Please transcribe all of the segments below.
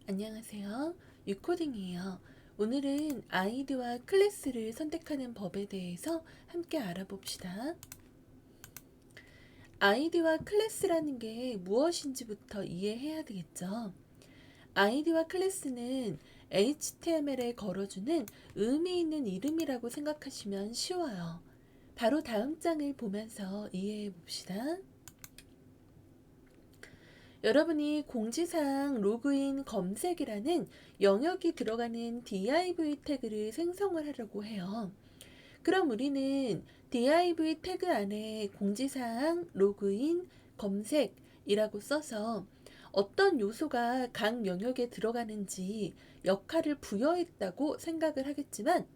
안녕하세요. 유코딩이에요. 오늘은 아이디와 클래스를 선택하는 법에 대해서 함께 알아봅시다. 아이디와 클래스라는 게 무엇인지부터 이해해야 되겠죠. 아이디와 클래스는 HTML에 걸어주는 의미 있는 이름이라고 생각하시면 쉬워요. 바로 다음 장을 보면서 이해해 봅시다. 여러분이 공지사항 로그인 검색이라는 영역이 들어가는 div 태그를 생성을 하려고 해요. 그럼 우리는 div 태그 안에 공지사항 로그인 검색이라고 써서 어떤 요소가 각 영역에 들어가는지 역할을 부여했다고 생각을 하겠지만,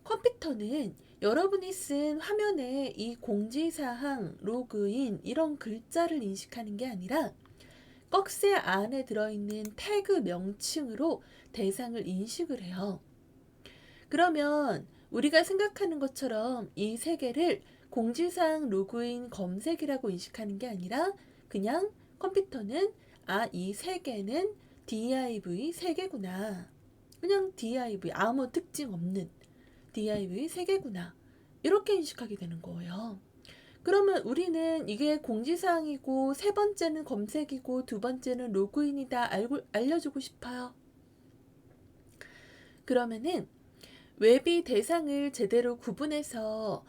컴퓨터는 여러분이 쓴 화면에 이 공지사항 로그인 이런 글자를 인식하는 게 아니라 꺽쇠 안에 들어있는 태그 명칭으로 대상을 인식을 해요. 그러면 우리가 생각하는 것처럼 이 세 개를 공지사항 로그인 검색이라고 인식하는 게 아니라 그냥 컴퓨터는 이 세 개는 div 세 개구나. 그냥 div 아무 특징 없는 div 세 개구나. 이렇게 인식하게 되는 거예요. 그러면 우리는 이게 공지사항이고 세 번째는 검색이고 두 번째는 로그인이다 알려주고 싶어요. 그러면은 웹이 대상을 제대로 구분해서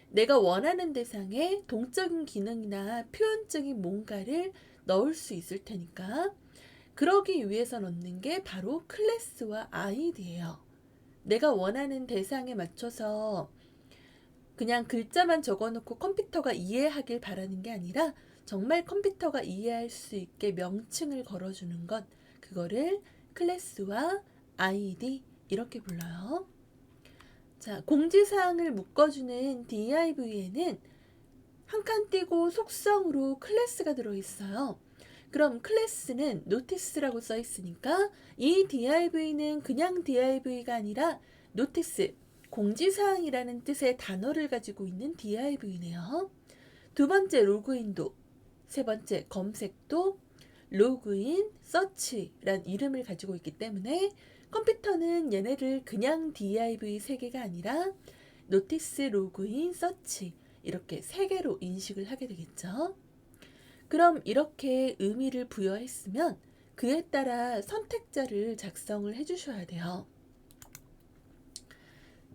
내가 원하는 대상에 동적인 기능이나 표현적인 뭔가를 넣을 수 있을 테니까, 그러기 위해서 넣는 게 바로 클래스와 아이디예요. 내가 원하는 대상에 맞춰서 그냥 글자만 적어놓고 컴퓨터가 이해하길 바라는 게 아니라 정말 컴퓨터가 이해할 수 있게 명칭을 걸어주는 것, 그거를 클래스와 아이디 이렇게 불러요. 자, 공지사항을 묶어주는 div에는 한 칸 띄고 속성으로 클래스가 들어있어요. 그럼 클래스는 노티스라고 써 있으니까 이 div는 그냥 div가 아니라 노티스, 공지사항이라는 뜻의 단어를 가지고 있는 div네요. 두 번째 로그인도, 세 번째 검색도 로그인, 서치란 이름을 가지고 있기 때문에 컴퓨터는 얘네를 그냥 div 세 개가 아니라 노티스, 로그인, 서치 이렇게 세 개로 인식을 하게 되겠죠. 그럼 이렇게 의미를 부여했으면 그에 따라 선택자를 작성을 해주셔야 돼요.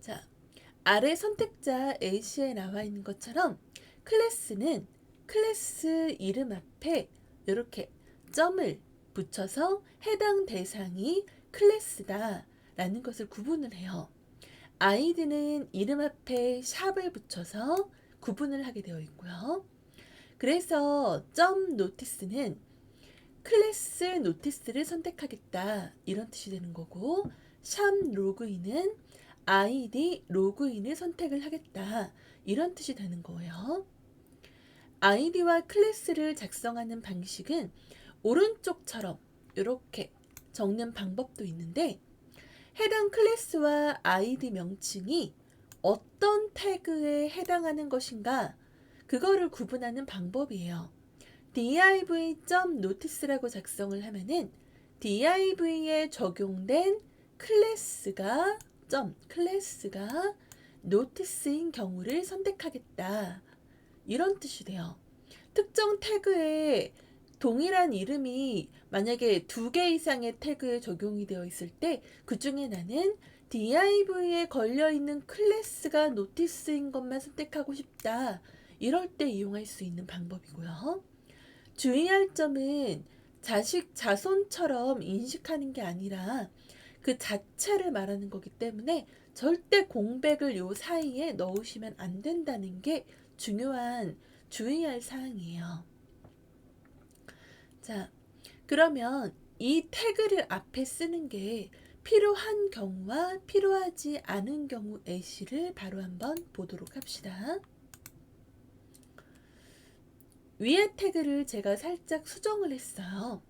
자, 아래 선택자 A시에 나와 있는 것처럼 클래스는 클래스 이름 앞에 이렇게 점을 붙여서 해당 대상이 클래스다 라는 것을 구분을 해요. 아이디는 이름 앞에 샵을 붙여서 구분을 하게 되어 있고요. 그래서 점 노티스는 클래스 노티스를 선택하겠다 이런 뜻이 되는 거고, 샵 로그인은 아이디 로그인을 선택을 하겠다 이런 뜻이 되는 거예요. 아이디와 클래스를 작성하는 방식은 오른쪽처럼 이렇게 적는 방법도 있는데, 해당 클래스와 아이디 명칭이 어떤 태그에 해당하는 것인가 그거를 구분하는 방법이에요. div.notice라고 작성을 하면은 div에 적용된 클래스가 notice인 경우를 선택하겠다 이런 뜻이 돼요. 특정 태그에 동일한 이름이 만약에 2개 이상의 태그에 적용이 되어 있을 때 그 중에 나는 div에 걸려있는 클래스가 노티스인 것만 선택하고 싶다, 이럴 때 이용할 수 있는 방법이고요. 주의할 점은 자손처럼 인식하는 게 아니라 그 자체를 말하는 거기 때문에 절대 공백을 요 사이에 넣으시면 안 된다는 게 중요한 주의할 사항이에요. 자, 그러면 이 태그를 앞에 쓰는 게 필요한 경우와 필요하지 않은 경우의 시를 바로 한번 보도록 합시다. 위에 태그를 제가 살짝 수정을 했어요.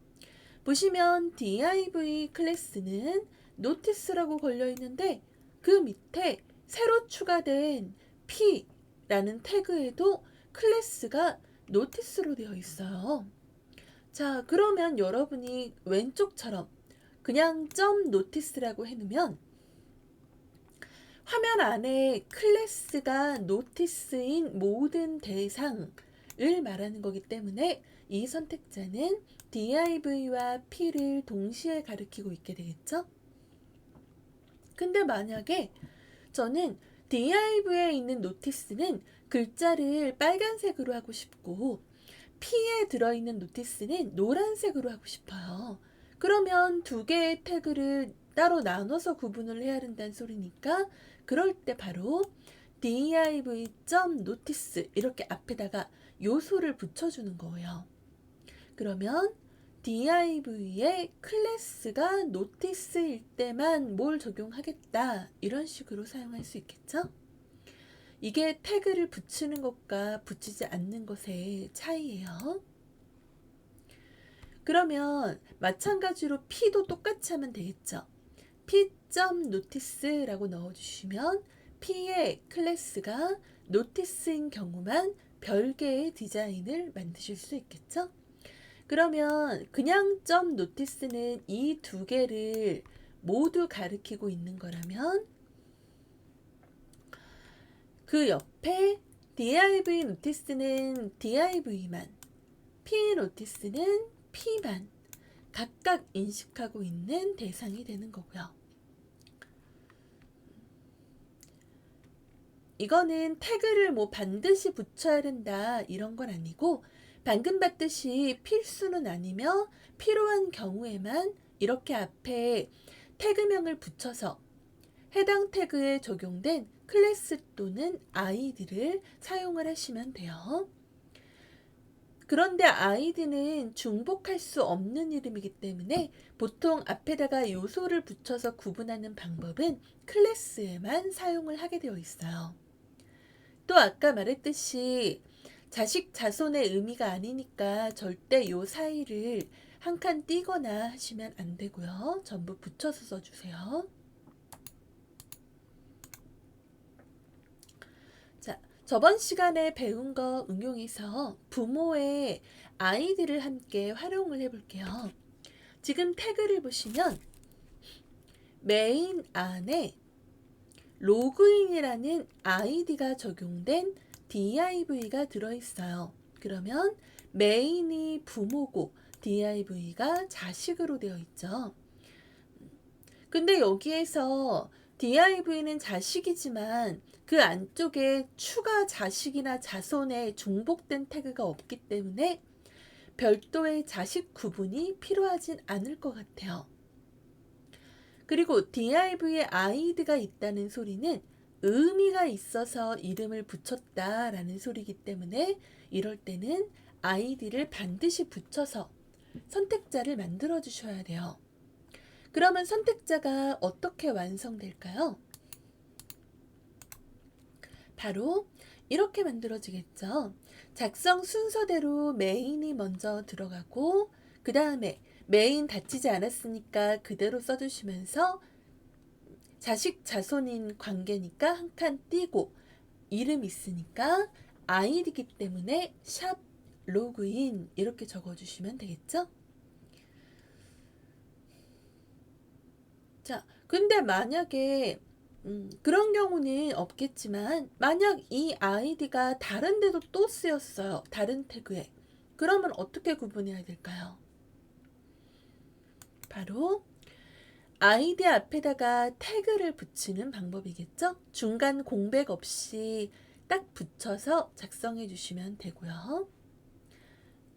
보시면 div 클래스는 노티스라고 걸려 있는데 그 밑에 새로 추가된 p라는 태그에도 클래스가 노티스로 되어 있어요. 자, 그러면 여러분이 왼쪽처럼 그냥 점 노티스라고 해놓으면 화면 안에 클래스가 노티스인 모든 대상을 말하는 거기 때문에 이 선택자는 div와 p를 동시에 가리키고 있게 되겠죠? 근데 만약에 저는 div에 있는 노티스는 글자를 빨간색으로 하고 싶고 p에 들어있는 노티스는 노란색으로 하고 싶어요. 그러면 두 개의 태그를 따로 나눠서 구분을 해야 한다는 소리니까 그럴 때 바로 div.notice 이렇게 앞에다가 요소를 붙여주는 거예요. 그러면 div의 클래스가 notice일 때만 뭘 적용하겠다 이런 식으로 사용할 수 있겠죠? 이게 태그를 붙이는 것과 붙이지 않는 것의 차이예요. 그러면 마찬가지로 p도 똑같이 하면 되겠죠. p.notice라고 넣어주시면 p의 클래스가 notice인 경우만 별개의 디자인을 만드실 수 있겠죠. 그러면 그냥 .notice는 이 두 개를 모두 가리키고 있는 거라면 그 옆에 div notice는 div만, p notice는 p만 각각 인식하고 있는 대상이 되는 거고요. 이거는 태그를 뭐 반드시 붙여야 된다 이런 건 아니고 방금 봤듯이 필수는 아니며 필요한 경우에만 이렇게 앞에 태그명을 붙여서 해당 태그에 적용된 클래스 또는 아이디를 사용을 하시면 돼요. 그런데 아이디는 중복할 수 없는 이름이기 때문에 보통 앞에다가 요소를 붙여서 구분하는 방법은 클래스에만 사용을 하게 되어 있어요. 또 아까 말했듯이 자식 자손의 의미가 아니니까 절대 요 사이를 한 칸 띄거나 하시면 안 되고요. 전부 붙여서 써주세요. 자, 저번 시간에 배운 거 응용해서 부모의 아이디를 함께 활용을 해볼게요. 지금 태그를 보시면 메인 안에 로그인이라는 아이디가 적용된 div가 들어있어요. 그러면 메인이 부모고 div가 자식으로 되어 있죠. 근데 여기에서 div는 자식이지만 그 안쪽에 추가 자식이나 자손의 중복된 태그가 없기 때문에 별도의 자식 구분이 필요하진 않을 것 같아요. 그리고 div에 아이디가 있다는 소리는 의미가 있어서 이름을 붙였다라는 소리이기 때문에 이럴 때는 아이디를 반드시 붙여서 선택자를 만들어 주셔야 돼요. 그러면 선택자가 어떻게 완성될까요? 바로 이렇게 만들어지겠죠. 작성 순서대로 메인이 먼저 들어가고 그 다음에 메인 닫히지 않았으니까 그대로 써주시면서 자식 자손인 관계니까 한 칸 띄고 이름 있으니까 아이디이기 때문에 샵 로그인 이렇게 적어주시면 되겠죠. 자, 근데 만약에 그런 경우는 없겠지만 만약 이 아이디가 다른 데도 또 쓰였어요. 다른 태그에. 그러면 어떻게 구분해야 될까요? 바로 아이디 앞에다가 태그를 붙이는 방법이겠죠? 중간 공백 없이 딱 붙여서 작성해 주시면 되고요.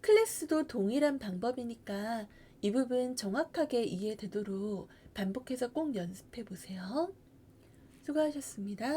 클래스도 동일한 방법이니까 이 부분 정확하게 이해되도록 반복해서 꼭 연습해 보세요. 수고하셨습니다.